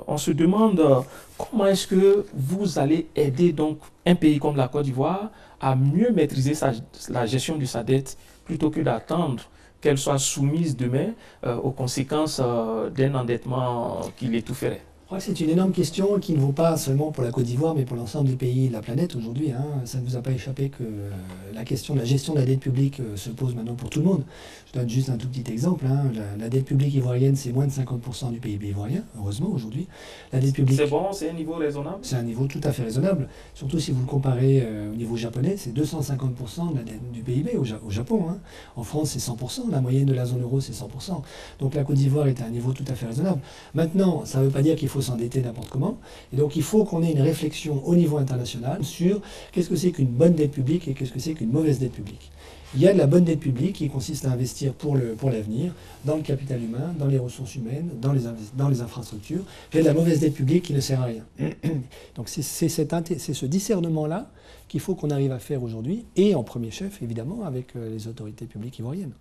On se demande comment est-ce que vous allez aider donc un pays comme la Côte d'Ivoire à mieux maîtriser la gestion de sa dette plutôt que d'attendre qu'elle soit soumise demain aux conséquences d'un endettement qui l'étoufferait. Je crois que c'est une énorme question qui ne vaut pas seulement pour la Côte d'Ivoire, mais pour l'ensemble des pays de la planète aujourd'hui. Ça ne vous a pas échappé que la question de la gestion de la dette publique se pose maintenant pour tout le monde. Je donne juste un tout petit exemple. La dette publique ivoirienne, c'est moins de 50% du PIB ivoirien, heureusement aujourd'hui. La dette publique, c'est bon, c'est un niveau raisonnable? C'est un niveau tout à fait raisonnable. Surtout si vous le comparez au niveau japonais, c'est 250% de la dette du PIB au Japon. En France, c'est 100%. La moyenne de la zone euro, c'est 100%. Donc la Côte d'Ivoire est à un niveau tout à fait raisonnable. Maintenant, ça ne veut pas dire qu'il faut s'endetter n'importe comment. Et donc il faut qu'on ait une réflexion au niveau international sur qu'est-ce que c'est qu'une bonne dette publique et qu'est-ce que c'est qu'une mauvaise dette publique. Il y a de la bonne dette publique qui consiste à investir pour l'avenir, dans le capital humain, dans les ressources humaines, dans les infrastructures. Il y a de la mauvaise dette publique qui ne sert à rien. Donc c'est ce discernement-là qu'il faut qu'on arrive à faire aujourd'hui, et en premier chef, évidemment, avec les autorités publiques ivoiriennes.